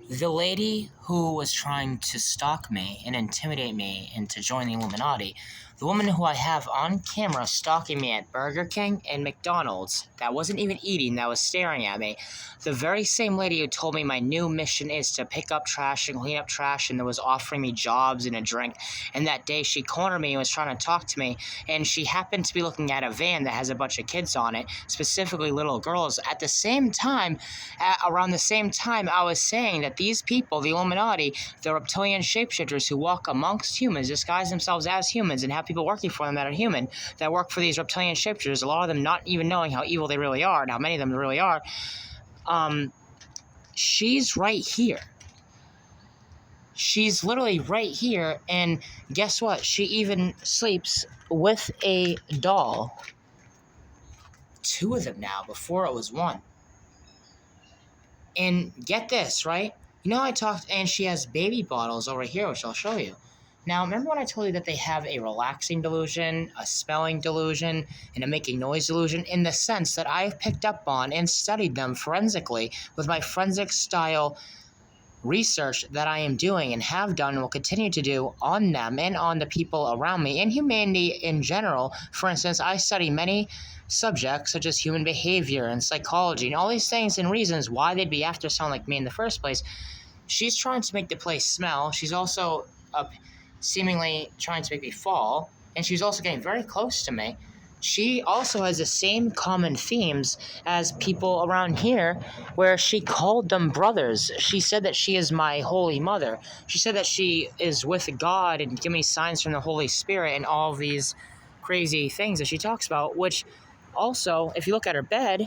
The lady who was trying to stalk me and intimidate me into joining the Illuminati, the woman who I have on camera stalking me at Burger King and McDonald's, that wasn't even eating, that was staring at me, the very same lady who told me my new mission is to pick up trash and clean up trash and that was offering me jobs and a drink, and that day she cornered me and was trying to talk to me, and she happened to be looking at a van that has a bunch of kids on it, specifically little girls. At the same time, around the same time, I was saying that these people, the Illuminati, the reptilian shapeshifters who walk amongst humans, disguise themselves as humans, and have people working for them that are human, that work for these reptilian shapeshifters, a lot of them not even knowing how evil they really are, and how many of them really are, she's right here. She's literally right here, and guess what? She even sleeps with a doll. 2 of them now, before it was 1. And get this, right? You know, I talked, and she has baby bottles over here, which I'll show you. Now, remember when I told you that they have a relaxing delusion, a smelling delusion, and a making noise delusion? In the sense that I've picked up on and studied them forensically with my forensic style research that I am doing and have done and will continue to do on them and on the people around me and humanity in general. For instance, I study many subjects such as human behavior and psychology and all these things and reasons why they'd be after someone like me in the first place. She's trying to make the place smell. She's also seemingly trying to make me fall, and she's also getting very close to me. She also has the same common themes as people around here, where she called them brothers. She said that she is my holy mother. She said that she is with God and give me signs from the Holy Spirit and all these crazy things that she talks about, which also, if you look at her bed,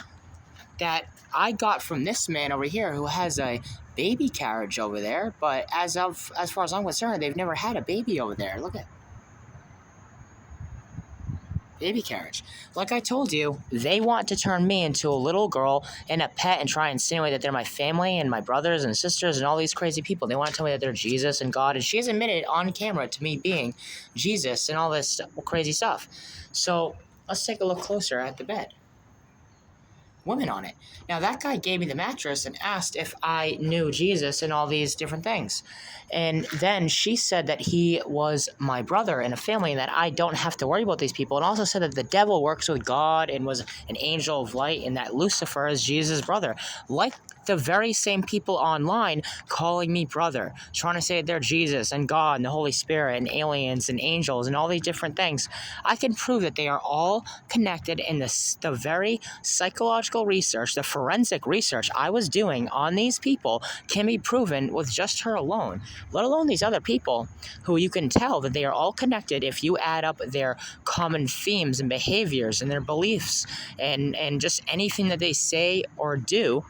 that I got from this man over here who has a baby carriage over there, but as far as I'm concerned, they've never had a baby over there. Look at baby carriage. Like I told you, they want to turn me into a little girl and a pet and try and insinuate that they're my family and my brothers and sisters and all these crazy people. They want to tell me that they're Jesus and God, and she has admitted on camera to me being Jesus and all this crazy stuff. So let's take a look closer at the bed. Women on it. Now, that guy gave me the mattress and asked if I knew Jesus and all these different things. And then she said that he was my brother in a family and that I don't have to worry about these people. And also said that the devil works with God and was an angel of light and that Lucifer is Jesus' brother. Like the very same people online calling me brother, trying to say that they're Jesus and God and the Holy Spirit and aliens and angels and all these different things. I can prove that they are all connected in the very psychological research, the forensic research I was doing on these people can be proven with just her alone, let alone these other people who you can tell that they are all connected if you add up their common themes and behaviors and their beliefs and just anything that they say or do.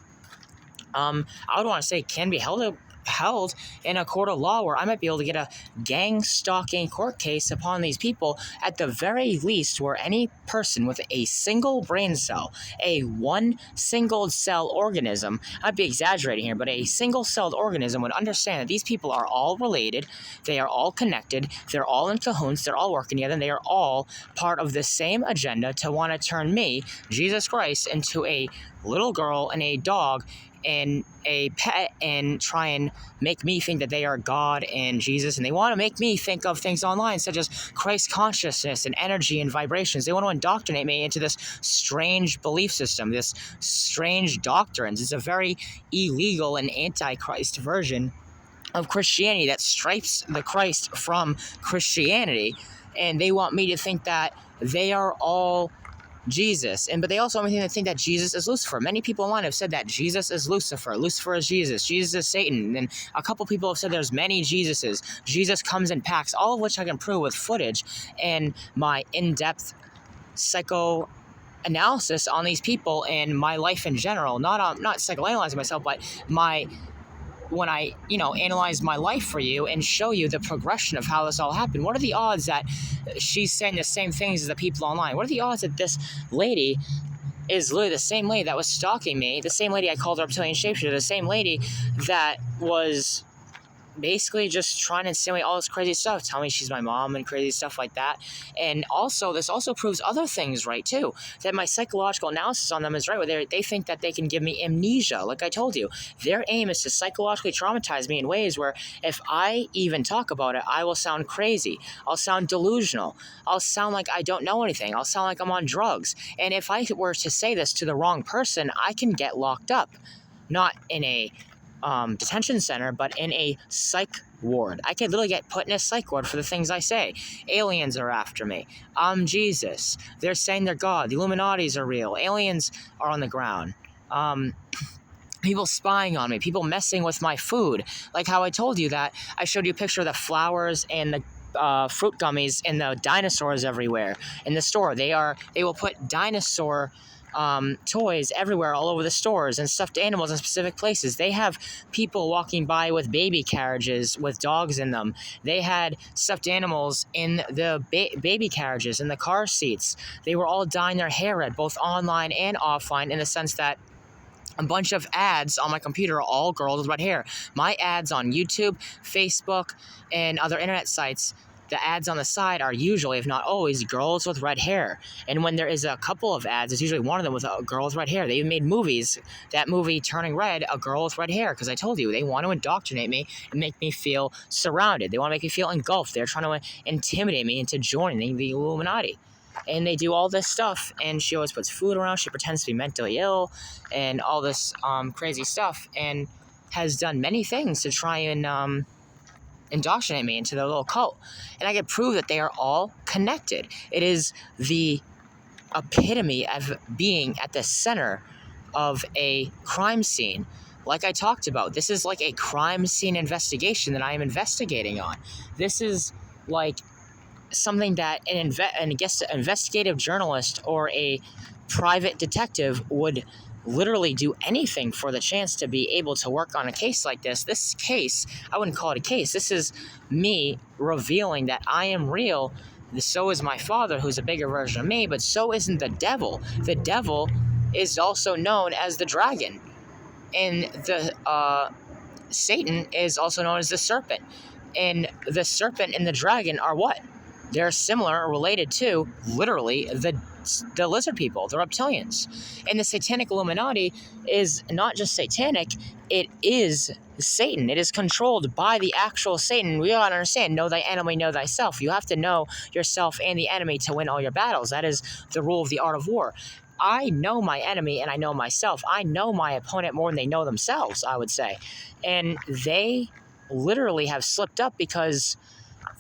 I would want to say can be held in a court of law where I might be able to get a gang stalking court case upon these people at the very least, where any person with a single brain cell, a one single cell organism, I'd be exaggerating here, but a single celled organism would understand that these people are all related, they are all connected, they're all in cahoots, they're all working together, and they are all part of the same agenda to want to turn me, Jesus Christ, into a little girl and a dog and a pet and try and make me think that they are God and Jesus, and they want to make me think of things online such as Christ consciousness and energy and vibrations. They want to indoctrinate me into this strange belief system, this strange doctrines. It's a very illegal and anti-Christ version of Christianity that stripes the Christ from Christianity, and they want me to think that they are all Jesus, but they also want me to think that Jesus is Lucifer. Many people online have said that Jesus is Lucifer, Lucifer is Jesus, Jesus is Satan, and a couple people have said there's many Jesuses. Jesus comes in packs, all of which I can prove with footage and my in-depth psychoanalysis on these people and my life in general. Not psychoanalyzing myself, but when I, analyze my life for you and show you the progression of how this all happened. What are the odds that she's saying the same things as the people online? What are the odds that this lady is literally the same lady that was stalking me, the same lady I called a reptilian shapeshifter, the same lady that was basically just trying to insinuate all this crazy stuff, tell me she's my mom and crazy stuff like that. And also, this also proves other things right too, that my psychological analysis on them is right, where they think that they can give me amnesia. Like I told you, their aim is to psychologically traumatize me in ways where if I even talk about it, I will sound crazy, I'll sound delusional, I'll sound like I don't know anything, I'll sound like I'm on drugs. And if I were to say this to the wrong person, I can get locked up, not in a detention center, but in a psych ward. I could literally get put in a psych ward for the things I say. Aliens are after me. I'm Jesus. They're saying they're God. The Illuminatis are real. Aliens are on the ground. People spying on me. People messing with my food. Like how I told you that I showed you a picture of the flowers and the fruit gummies and the dinosaurs everywhere in the store. They will put dinosaur toys everywhere, all over the stores, and stuffed animals in specific places. They have people walking by with baby carriages with dogs in them. They had stuffed animals in the baby carriages, in the car seats. They were all dyeing their hair red, both online and offline, in the sense that a bunch of ads on my computer are all girls with red hair. My ads on YouTube, Facebook, and other internet sites, the ads on the side are usually, if not always, girls with red hair. And when there is a couple of ads, it's usually one of them with a girl with red hair. They even made movies, that movie Turning Red, a girl with red hair, because I told you, they want to indoctrinate me and make me feel surrounded. They want to make me feel engulfed. They're trying to intimidate me into joining the Illuminati. And they do all this stuff, and she always puts food around. She pretends to be mentally ill and all this crazy stuff, and has done many things to try and indoctrinate me into their little cult. And I can prove that they are all connected. It is the epitome of being at the center of a crime scene. Like I talked about, this is like a crime scene investigation that I am investigating on. This is like something that an investigative journalist or a private detective would literally do anything for the chance to be able to work on a case like this. This case, I wouldn't call it a case. This is me revealing that I am real. So is my father, who's a bigger version of me, but so isn't the devil. The devil is also known as the dragon. And the Satan is also known as the serpent. And the serpent and the dragon are what? They're similar or related to, literally, the lizard people, the reptilians. And the satanic Illuminati is not just satanic, it is Satan. It is controlled by the actual Satan. We all understand, know thy enemy, know thyself. You have to know yourself and the enemy to win all your battles. That is the rule of the art of war. I know my enemy and I know myself. I know my opponent more than they know themselves, I would say. And they literally have slipped up because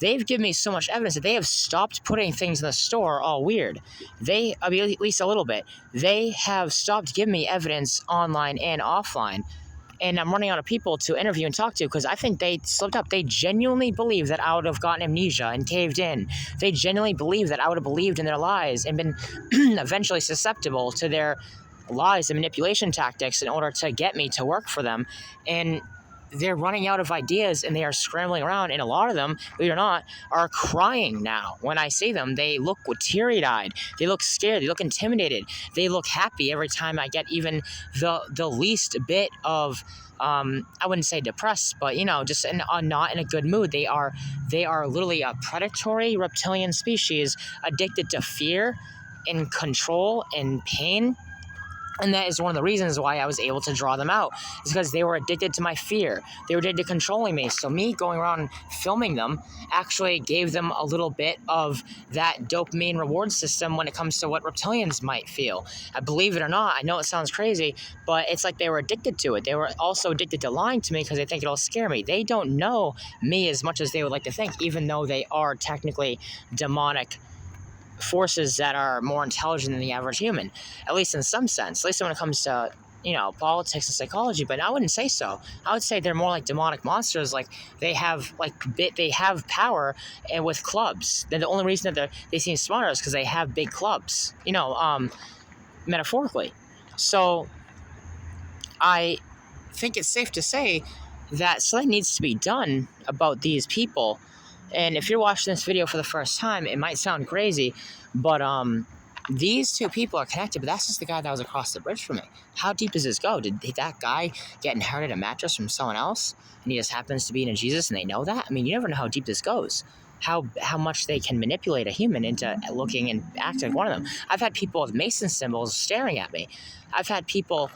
they've given me so much evidence that they have stopped putting things in the store all weird. At least a little bit. They have stopped giving me evidence online and offline. And I'm running out of people to interview and talk to because I think they slipped up. They genuinely believe that I would have gotten amnesia and caved in. They genuinely believe that I would have believed in their lies and been eventually susceptible to their lies and manipulation tactics in order to get me to work for them. And they're running out of ideas and they are scrambling around, and a lot of them, believe it or not, are crying now. When I see them, they look teary-eyed, they look scared, they look intimidated, they look happy every time I get even the least bit of I wouldn't say depressed, but just not in a good mood. They are literally a predatory reptilian species addicted to fear and control and pain. And that is one of the reasons why I was able to draw them out, is because they were addicted to my fear. They were addicted to controlling me. So me going around filming them actually gave them a little bit of that dopamine reward system when it comes to what reptilians might feel. I believe it or not, I know it sounds crazy, but it's like they were addicted to it. They were also addicted to lying to me because they think it'll scare me. They don't know me as much as they would like to think, even though they are technically demonic forces that are more intelligent than the average human, at least in some sense, at least when it comes to politics and psychology. But I wouldn't say so. I would say they're more like demonic monsters. Like they have power, and with clubs. Then the only reason that they seem smarter is because they have big clubs, metaphorically. So I think it's safe to say that something needs to be done about these people. And if you're watching this video for the first time, it might sound crazy, but these two people are connected, but that's just the guy that was across the bridge from me. How deep does this go? Did that guy get inherited a mattress from someone else, and he just happens to be in Jesus, and they know that? I mean, you never know how deep this goes. How much they can manipulate a human into looking and acting like one of them. I've had people with Mason symbols staring at me. I've had people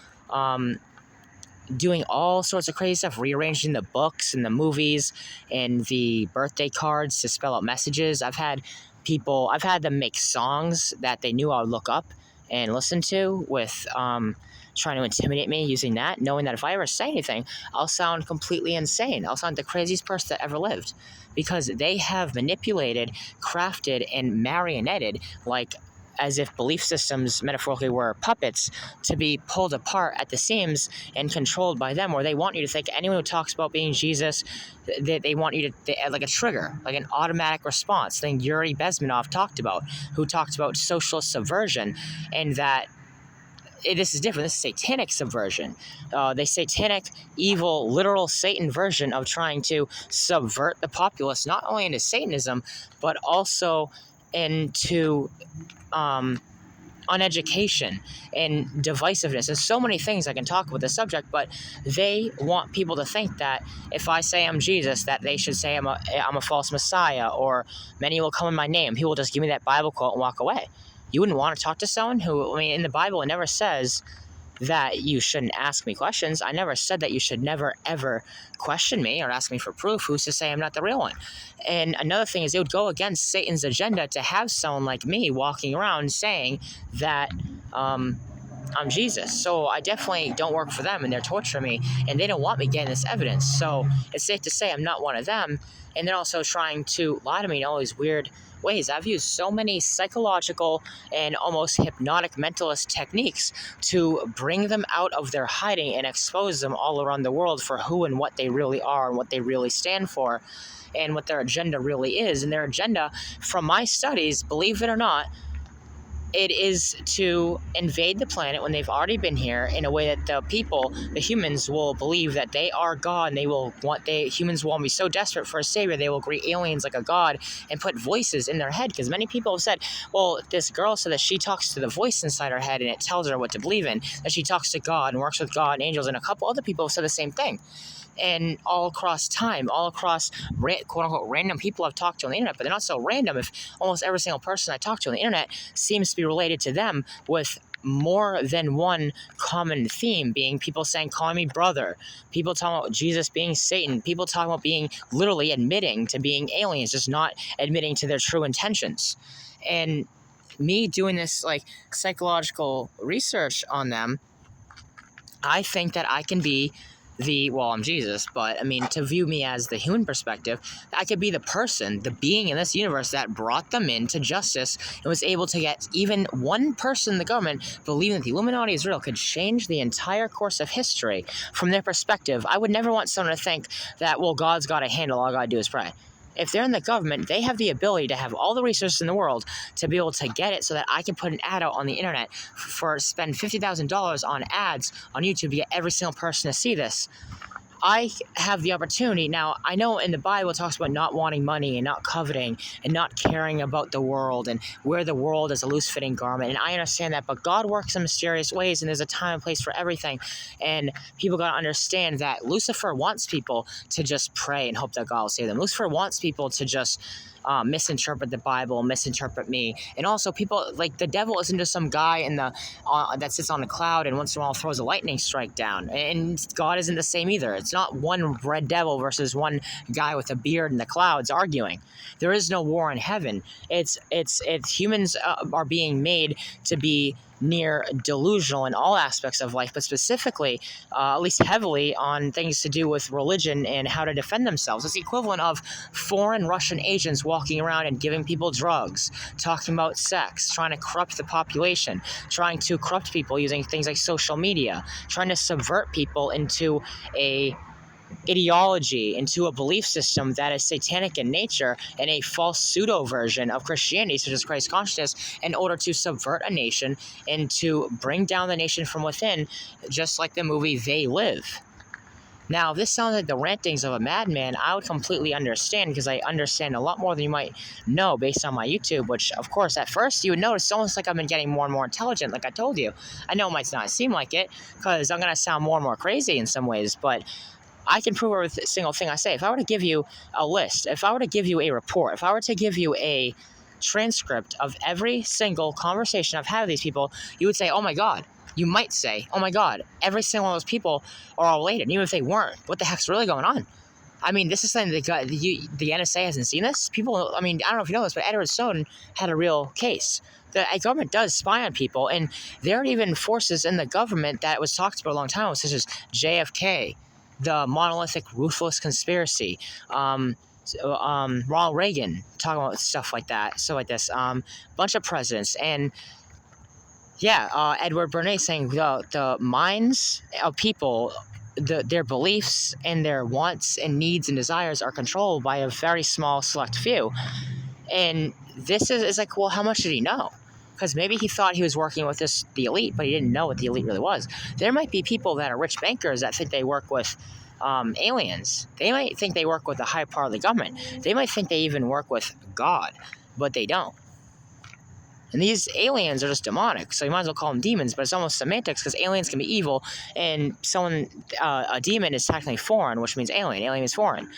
doing all sorts of crazy stuff, rearranging the books and the movies and the birthday cards to spell out messages. I've had them make songs that they knew I would look up and listen to with trying to intimidate me using that, knowing that if I ever say anything, I'll sound completely insane. I'll sound the craziest person that ever lived, because they have manipulated, crafted, and marionetted, like as if belief systems metaphorically were puppets, to be pulled apart at the seams and controlled by them, where they want you to think anyone who talks about being Jesus, they want you to, like a trigger, like an automatic response, thing Yuri Bezmenov talked about, who talked about social subversion, and that this is different. This is satanic subversion. The satanic, evil, literal Satan version of trying to subvert the populace, not only into Satanism, but also into uneducation and divisiveness. There's so many things I can talk about the subject, but they want people to think that if I say I'm Jesus, that they should say I'm a false Messiah, or many will come in my name. He will just give me that Bible quote and walk away. You wouldn't want to talk to someone who, I mean, in the Bible, it never says that you shouldn't ask me questions. I never said that you should never, ever question me or ask me for proof. Who's to say I'm not the real one? And another thing is, it would go against Satan's agenda to have someone like me walking around saying that I'm Jesus. So I definitely don't work for them, and they're torturing me, and they don't want me getting this evidence. So it's safe to say I'm not one of them. And they're also trying to lie to me in all these weird ways. I've used so many psychological and almost hypnotic mentalist techniques to bring them out of their hiding and expose them all around the world for who and what they really are and what they really stand for and what their agenda really is. And their agenda, from my studies, believe it or not, it is to invade the planet when they've already been here, in a way that the humans will believe that they are God, and humans will be so desperate for a savior, they will greet aliens like a god and put voices in their head. Because many people have said, well, this girl said that she talks to the voice inside her head and it tells her what to believe in, that she talks to God and works with God and angels, and a couple other people have said the same thing. And all across time, all across quote-unquote random people I've talked to on the internet, but they're not so random if almost every single person I talk to on the internet seems to be related to them, with more than one common theme being people saying, call me brother, people talking about Jesus being Satan, people talking about being literally admitting to being aliens, just not admitting to their true intentions. And me doing this like psychological research on them, I think that I can be I'm Jesus, but I mean, to view me as the human perspective, I could be the person, the being in this universe that brought them into justice and was able to get even one person in the government believing that the Illuminati is real, could change the entire course of history from their perspective. I would never want someone to think that, well, God's got a handle, all I gotta do is pray. If they're in the government, they have the ability to have all the resources in the world to be able to get it so that I can put an ad out on the internet spend $50,000 on ads on YouTube to get every single person to see this. I have the opportunity. Now, I know in the Bible it talks about not wanting money and not coveting and not caring about the world and wear the world as a loose-fitting garment, and I understand that, but God works in mysterious ways, and there's a time and place for everything, and people got to understand that Lucifer wants people to just pray and hope that God will save them. Lucifer wants people to just misinterpret the Bible, misinterpret me. And also, people, like, the devil isn't just some guy in the that sits on a cloud and once in a while throws a lightning strike down. And God isn't the same either. It's not one red devil versus one guy with a beard in the clouds arguing. There is no war in heaven. It's humans are being made to be near delusional in all aspects of life, but specifically, at least heavily, on things to do with religion and how to defend themselves. It's the equivalent of foreign Russian agents walking around and giving people drugs, talking about sex, trying to corrupt the population, trying to corrupt people using things like social media, trying to subvert people into a ideology, into a belief system that is satanic in nature, and a false pseudo version of Christianity, such as Christ consciousness, in order to subvert a nation and to bring down the nation from within, just like the movie They Live. Now, if this sounds like the rantings of a madman, I would completely understand because I understand a lot more than you might know based on my YouTube, which, of course, at first you would notice it's almost like I've been getting more and more intelligent, like I told you. I know it might not seem like it because I'm going to sound more and more crazy in some ways, but I can prove every single thing I say. If I were to give you a list, if I were to give you a report, if I were to give you a transcript of every single conversation I've had with these people, you would say, oh my God. You might say, oh my God, every single one of those people are all related. And even if they weren't, what the heck's really going on? I mean, this is something the NSA hasn't seen this. People, I mean, I don't know if you know this, but Edward Snowden had a real case. The government does spy on people, and there are even forces in the government that was talked about a long time ago, such as JFK, the monolithic, ruthless conspiracy, Ronald Reagan, talking about stuff like that, stuff like this, bunch of presidents, and yeah, Edward Bernays saying the minds of people, their beliefs and their wants and needs and desires are controlled by a very small select few. And this is like, well, how much did he know? Because maybe he thought he was working with the elite, but he didn't know what the elite really was. There might be people that are rich bankers that think they work with aliens. They might think they work with a high part of the government. They might think they even work with God, but they don't. And these aliens are just demonic, so you might as well call them demons, but it's almost semantics because aliens can be evil, and a demon is technically foreign, which means alien. Alien is foreign.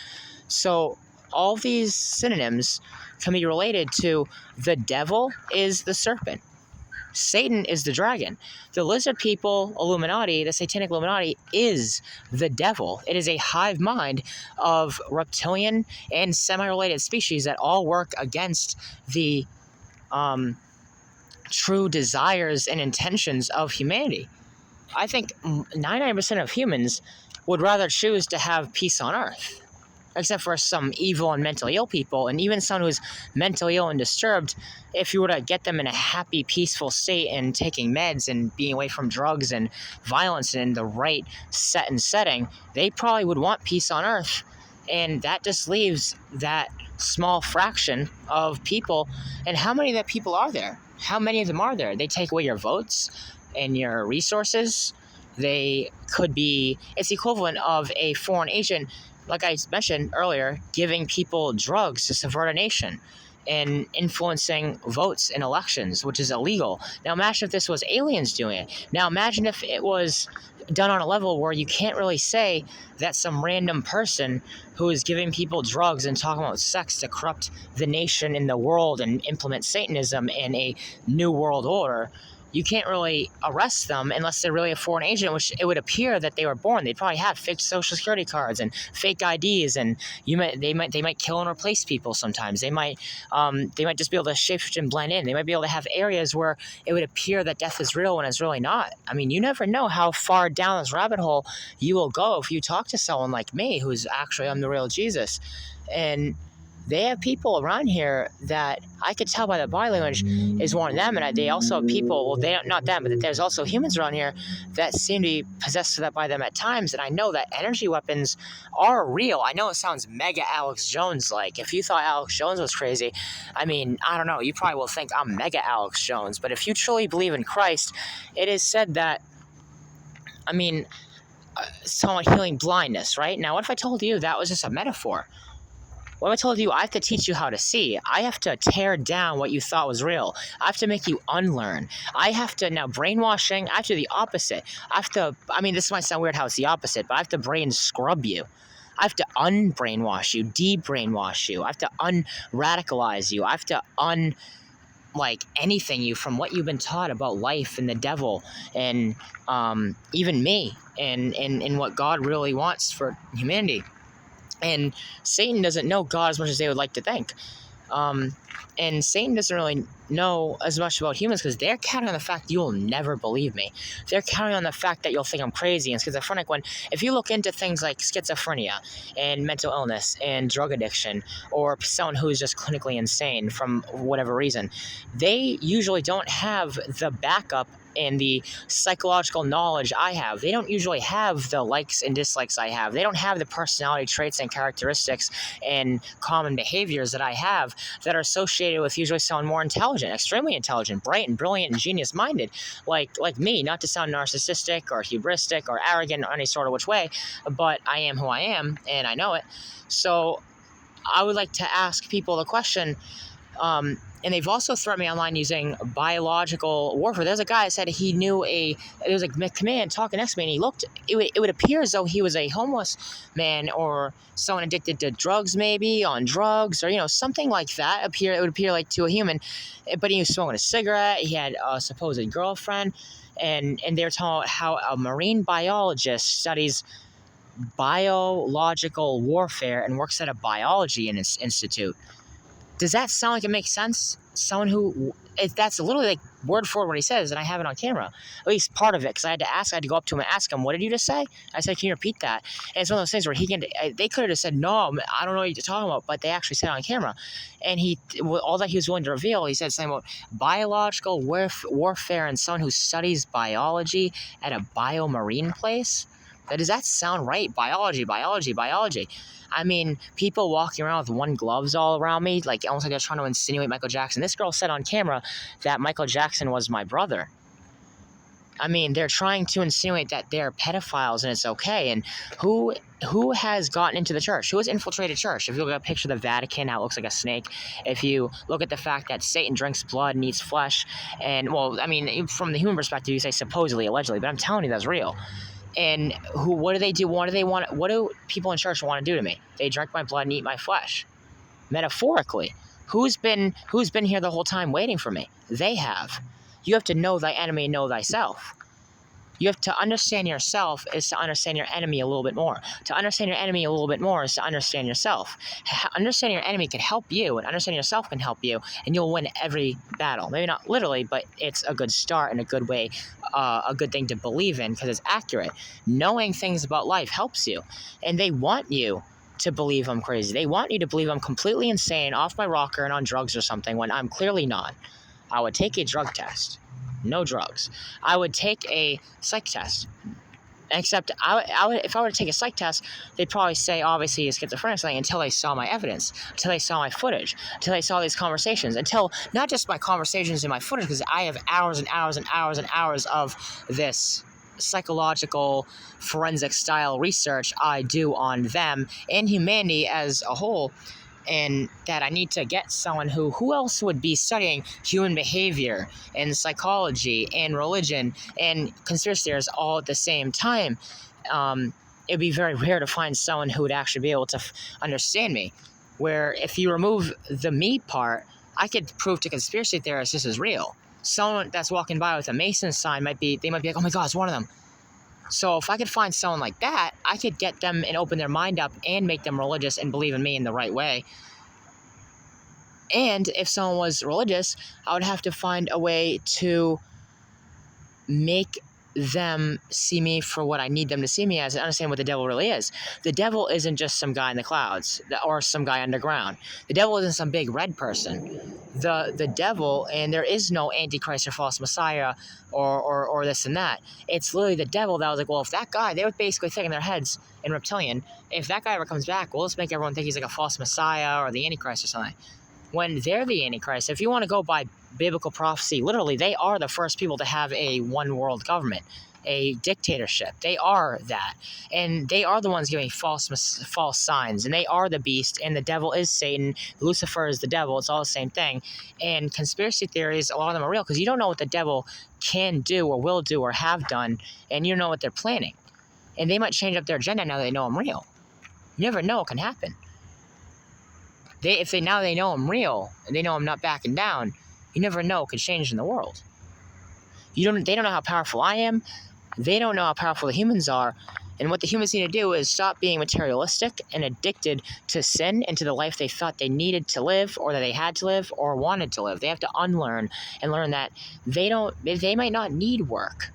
So all these synonyms can be related to the devil is the serpent. Satan is the dragon. The lizard people, Illuminati, the satanic Illuminati, is the devil. It is a hive mind of reptilian and semi-related species that all work against the true desires and intentions of humanity. I think 99% of humans would rather choose to have peace on Earth, except for some evil and mentally ill people, and even someone who's mentally ill and disturbed. If you were to get them in a happy, peaceful state and taking meds and being away from drugs and violence and in the right setting, they probably would want peace on Earth. And that just leaves that small fraction of people. And how many of that people are there? How many of them are there? They take away your votes and your resources. They could be, it's the equivalent of a foreign agent, like I mentioned earlier, giving people drugs to subvert a nation and influencing votes in elections, which is illegal. Now imagine if this was aliens doing it. Now imagine if it was done on a level where you can't really say that some random person who is giving people drugs and talking about sex to corrupt the nation and the world and implement Satanism and a new world order, you can't really arrest them unless they're really a foreign agent, which it would appear that they were born. They'd probably have fake social security cards and fake IDs, and they might kill and replace people sometimes. They might just be able to shapeshift and blend in. They might be able to have areas where it would appear that death is real when it's really not. I mean, you never know how far down this rabbit hole you will go if you talk to someone like me, who's actually I'm the real Jesus. And they have people around here that I could tell by the body language is one of them, and they also have people, well, not them, but there's also humans around here that seem to be possessed by them at times, and I know that energy weapons are real. I know it sounds mega Alex Jones-like. If you thought Alex Jones was crazy, I mean, I don't know, you probably will think I'm mega Alex Jones, but if you truly believe in Christ, it is said that, I mean, someone healing blindness, right? Now, what if I told you that was just a metaphor? What if I told you I have to teach you how to see? I have to tear down what you thought was real. I have to make you unlearn. I have to, now brainwashing, I have to do the opposite. This might sound weird how it's the opposite, but I have to brain scrub you. I have to unbrainwash you, de-brainwash you. I have to unradicalize you. I have to anything you from what you've been taught about life and the devil and even me and what God really wants for humanity. And Satan doesn't know God as much as they would like to think. And Satan doesn't really know as much about humans because they're counting on the fact you'll never believe me. They're counting on the fact that you'll think I'm crazy and schizophrenic when, if you look into things like schizophrenia and mental illness and drug addiction or someone who is just clinically insane from whatever reason, they usually don't have the backup and the psychological knowledge I have. They don't usually have the likes and dislikes I have. They don't have the personality traits and characteristics and common behaviors that I have that are associated with usually someone more intelligent, extremely intelligent, bright and brilliant and genius-minded, like me, not to sound narcissistic or hubristic or arrogant or any sort of which way, but I am who I am, and I know it. So I would like to ask people the question, and they've also threatened me online using biological warfare. There's a guy that said he knew there was a command talking next to me, and he looked, it would appear as though he was a homeless man or someone addicted to drugs, maybe on drugs, or, something like that. It would appear like to a human, but he was smoking a cigarette. He had a supposed girlfriend, and they're talking about how a marine biologist studies biological warfare and works at a biology institute. Does that sound like it makes sense? Someone who, that's literally like word for word what he says, and I have it on camera. At least part of it, because I had to go up to him and ask him, what did you just say? I said, can you repeat that? And it's one of those things where they could have just said, no, I don't know what you're talking about, but they actually said it on camera. And all that he was willing to reveal, he said something about biological warfare and someone who studies biology at a biomarine place. Does that sound right? Biology. I mean, people walking around with one gloves all around me, like almost like they're trying to insinuate Michael Jackson. This girl said on camera that Michael Jackson was my brother. I mean, they're trying to insinuate that they're pedophiles and it's okay. And who has gotten into the church? Who has infiltrated church? If you look at a picture of the Vatican, how it looks like a snake. If you look at the fact that Satan drinks blood and eats flesh, and, well, I mean, from the human perspective, you say supposedly, allegedly, but I'm telling you that's real. And what do they do? What do people in church want to do to me? They drink my blood and eat my flesh. Metaphorically. Who's been here the whole time waiting for me? They have. You have to know thy enemy and know thyself. You have to understand yourself is to understand your enemy a little bit more. To understand your enemy a little bit more is to understand yourself. Understanding your enemy can help you, and understanding yourself can help you, and you'll win every battle. Maybe not literally, but it's a good start and a good way, a good thing to believe in because it's accurate. Knowing things about life helps you, and they want you to believe I'm crazy. They want you to believe I'm completely insane, off my rocker, and on drugs or something when I'm clearly not. I would take a drug test. No drugs. I would take a psych test. Except, I would, if I were to take a psych test, they'd probably say, obviously, he's schizophrenic or something until they saw my evidence, until they saw my footage, until they saw these conversations, until not just my conversations and my footage, because I have hours and hours and hours and hours of this psychological forensic style research I do on them and humanity as a whole. And that I need to get someone who else would be studying human behavior and psychology and religion and conspiracy theories all at the same time. It'd be very rare to find someone who would actually be able to understand me. Where if you remove the me part, I could prove to conspiracy theorists this is real. Someone that's walking by with a Mason sign might be like, oh my God, it's one of them. So if I could find someone like that, I could get them and open their mind up and make them religious and believe in me in the right way. And if someone was religious, I would have to find a way to make them see me for what I need them to see me as and understand what the devil really is. The devil isn't just some guy in the clouds or some guy underground. The devil isn't some big red person. The devil, and there is no Antichrist or false Messiah or this and that. It's literally the devil that was like, well, if that guy, they were basically thinking in their heads in reptilian, if that guy ever comes back, well, let's make everyone think he's like a false Messiah or the Antichrist or something. When they're the Antichrist, if you want to go by biblical prophecy, literally, they are the first people to have a one-world government, a dictatorship. They are that. And they are the ones giving false signs. And they are the beast, and the devil is Satan. Lucifer is the devil. It's all the same thing. And conspiracy theories, a lot of them are real, because you don't know what the devil can do or will do or have done, and you don't know what they're planning. And they might change up their agenda now that they know I'm real. You never know what can happen. If they know I'm real, and they know I'm not backing down, you never know what could change in the world. They don't know how powerful I am. They don't know how powerful the humans are. And what the humans need to do is stop being materialistic and addicted to sin and to the life they thought they needed to live or that they had to live or wanted to live. They have to unlearn and learn that they might not need work.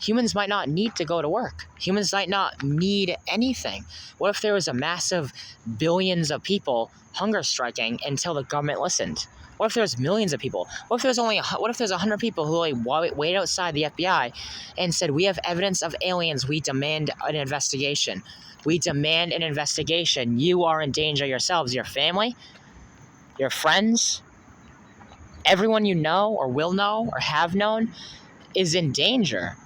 Humans might not need to go to work. Humans might not need anything. What if there was a massive billions of people hunger striking until the government listened? What if there's millions of people? What if there's 100 people who like wait outside the FBI and said, we have evidence of aliens, we demand an investigation. We demand an investigation. You are in danger yourselves, your family, your friends, everyone you know or will know or have known is in danger.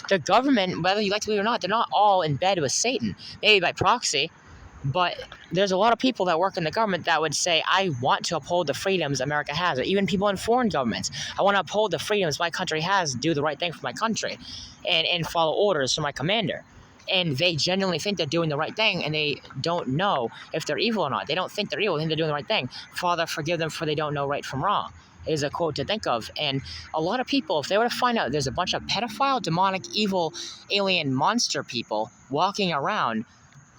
The government, whether you like to believe it or not, they're not all in bed with Satan. Maybe by proxy, but there's a lot of people that work in the government that would say, I want to uphold the freedoms America has, or even people in foreign governments. I want to uphold the freedoms my country has, do the right thing for my country, and follow orders from my commander. And they genuinely think they're doing the right thing, and they don't know if they're evil or not. They don't think they're evil, they think they're doing the right thing. Father, forgive them, for they don't know right from wrong, is a quote to think of. And a lot of people, if they were to find out there's a bunch of pedophile, demonic, evil, alien monster people walking around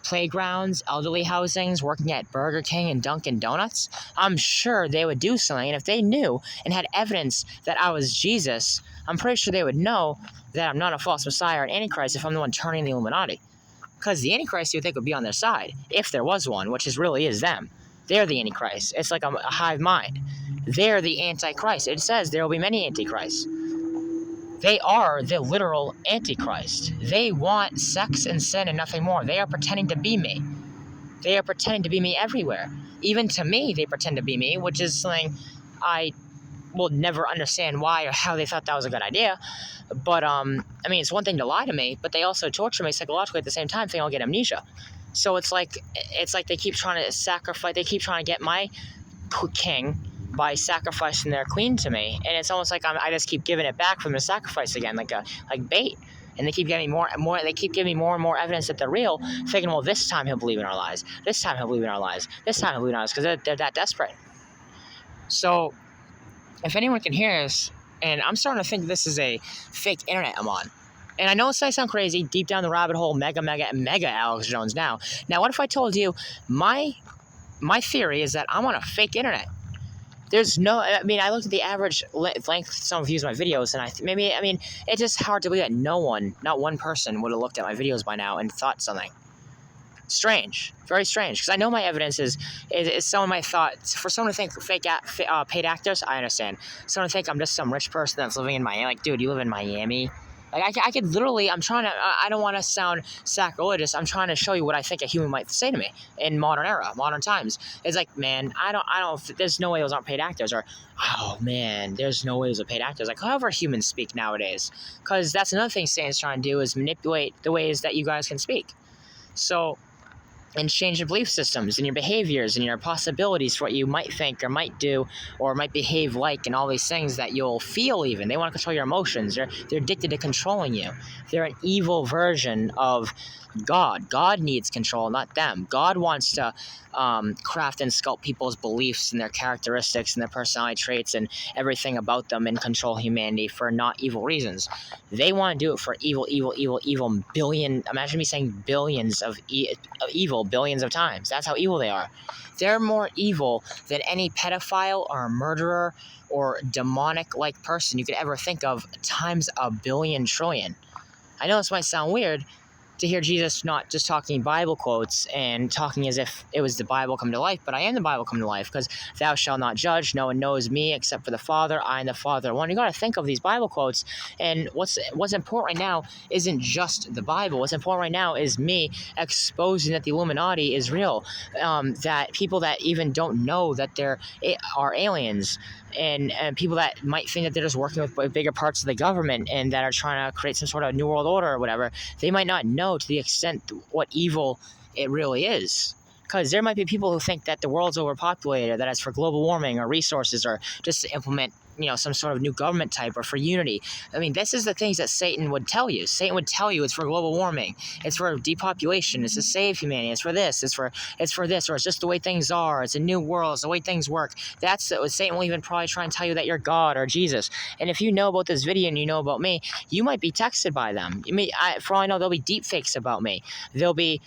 playgrounds, elderly housings, working at Burger King and Dunkin' Donuts, I'm sure they would do something. And if they knew and had evidence that I was Jesus, I'm pretty sure they would know that I'm not a false Messiah or an Antichrist if I'm the one turning the Illuminati. Because the Antichrist, you would think, would be on their side, if there was one, which really is them. They're the Antichrist. It's like a hive mind. They're the Antichrist. It says there will be many Antichrists. They are the literal Antichrist. They want sex and sin and nothing more. They are pretending to be me. They are pretending to be me everywhere. Even to me, they pretend to be me, which is something I will never understand why or how they thought that was a good idea. But, I mean, it's one thing to lie to me, but they also torture me psychologically at the same time, thinking I'll get amnesia. So it's like they keep trying to sacrifice, they keep trying to get my king by sacrificing their queen to me, and it's almost like I just keep giving it back for them to sacrifice again, like bait. And they keep giving me more and more. They keep giving me more and more evidence that they're real, thinking, well, this time he'll believe in our lies. This time he'll believe in our lies. This time he'll believe in our lies, because they're that desperate. So, if anyone can hear this, and I'm starting to think this is a fake internet I'm on. And I know it might sound crazy, deep down the rabbit hole, mega Alex Jones now. Now, what if I told you my theory is that I'm on a fake internet? There's no, I mean, I looked at the average length someone views my videos, and it's just hard to believe that not one person would have looked at my videos by now and thought something. Strange, very strange, because I know my evidence is someone might thought, for someone to think paid actors, I understand. Someone to think I'm just some rich person that's living in Miami, like, dude, you live in Miami? Like, I could literally, I don't want to sound sacrilegious. I'm trying to show you what I think a human might say to me in modern times. It's like, man, there's no way those aren't paid actors. Or, oh, man, there's no way those are paid actors. Like, however humans speak nowadays. Because that's another thing Satan's trying to do, is manipulate the ways that you guys can speak. So, and change your belief systems and your behaviors and your possibilities for what you might think or might do or might behave like, and all these things that you'll feel even. They want to control your emotions. They're addicted to controlling you. They're an evil version of God. God needs control, not them. God wants to craft and sculpt people's beliefs and their characteristics and their personality traits and everything about them, and control humanity for not evil reasons. They want to do it for evil billion. Imagine me saying billions of evil billions of times. That's how evil they are. They're more evil than any pedophile or murderer or demonic-like person you could ever think of, times a billion trillion. I know this might sound weird to hear Jesus not just talking Bible quotes and talking as if it was the Bible come to life, but I am the Bible come to life, because thou shalt not judge, no one knows me except for the Father, I and the Father are one. You got to think of these Bible quotes, and what's important right now isn't just the Bible. What's important right now is me exposing that the Illuminati is real, that people that even don't know that there are aliens, and people that might think that they're just working with bigger parts of the government and that are trying to create some sort of new world order or whatever, they might not know to the extent what evil it really is. Because there might be people who think that the world's overpopulated, that it's for global warming or resources, or just to implement, some sort of new government type, or for unity. I mean, this is the things that Satan would tell you. Satan would tell you it's for global warming, it's for depopulation, it's to save humanity, it's for this, it's for this, or it's just the way things are, it's a new world, it's the way things work. That's what Satan will even probably try and tell you, that you're God or Jesus. And if you know about this video and you know about me, you might be texted by them. For all I know, there'll be deep fakes about me. There'll be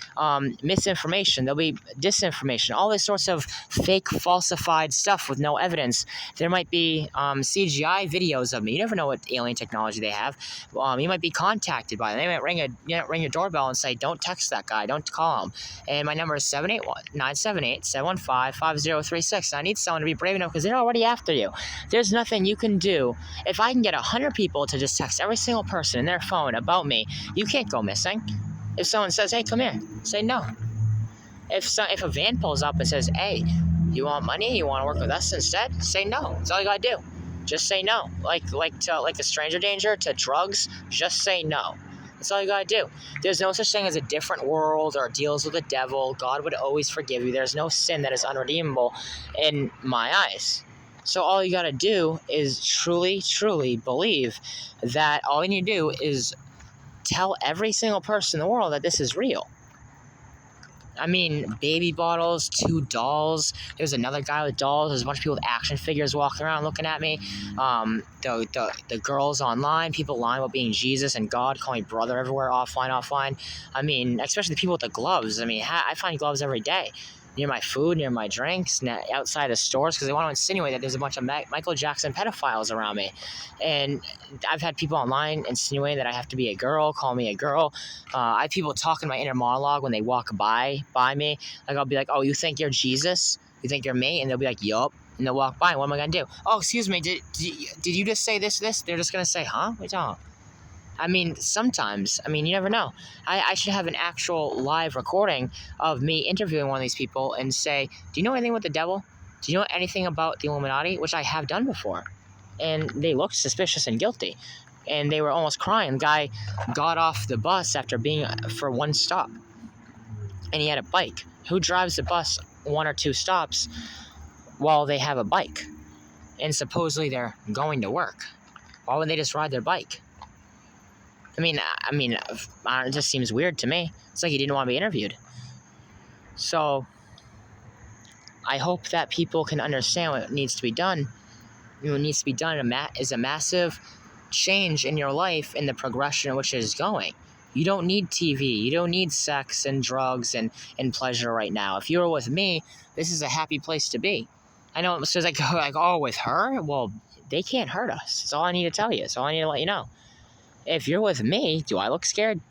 misinformation. There'll be disinformation. All this sorts of fake, falsified stuff with no evidence. There might be CGI videos of me. You never know what alien technology they have. You might be contacted by them. They might ring your doorbell and say, don't text that guy, don't call him. And my number is 781-978-715-5036. I need someone to be brave enough because they're already after you. There's nothing you can do. If I can get 100 people to just text every single person in their phone about me, you can't go missing. If someone says, hey, come here, say no. If a van pulls up and says, hey, you want money? You want to work with us instead? Say no. That's all you gotta do. Just say no. Like a stranger danger to drugs, just say no. That's all you gotta do. There's no such thing as a different world or deals with the devil. God would always forgive you. There's no sin that is unredeemable in my eyes. So all you gotta do is truly, truly believe that all you need to do is tell every single person in the world that this is real. I mean, baby bottles, 2 dolls. There's another guy with dolls. There's a bunch of people with action figures walking around looking at me. The girls online, people lying about being Jesus and God, calling brother everywhere, offline. I mean, especially the people with the gloves. I mean, I find gloves every day. Near my food, near my drinks, outside the stores, because they want to insinuate that there's a bunch of Michael Jackson pedophiles around me. And I've had people online insinuating that I have to be a girl, call me a girl. I have people talking my inner monologue when they walk by me. Like, I'll be like, oh, you think you're Jesus? You think you're me? And they'll be like, yup. And they'll walk by, and what am I going to do? Oh, excuse me, did you just say this? They're just going to say, huh? What are you talking about? I mean, sometimes, you never know. I should have an actual live recording of me interviewing one of these people and say, do you know anything about the devil? Do you know anything about the Illuminati? Which I have done before. And they looked suspicious and guilty. And they were almost crying. The guy got off the bus after being for 1 stop. And he had a bike. Who drives the bus 1 or 2 stops while they have a bike? And supposedly they're going to work. Why would they just ride their bike? I mean, it just seems weird to me. It's like he didn't want to be interviewed. So, I hope that people can understand what needs to be done. What needs to be done is a massive change in your life in the progression in which it is going. You don't need TV. You don't need sex and drugs and pleasure right now. If you're with me, this is a happy place to be. I know it says like, oh, with her? Well, they can't hurt us. That's all I need to tell you. That's all I need to let you know. If you're with me, do I look scared?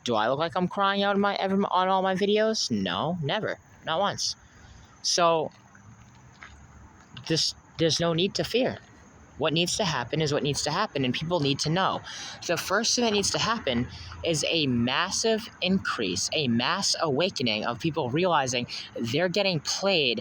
Do I look like I'm crying out on all my videos? No, never. Not once. So, there's no need to fear. What needs to happen is what needs to happen, and people need to know. The first thing that needs to happen is a massive increase, a mass awakening of people realizing they're getting played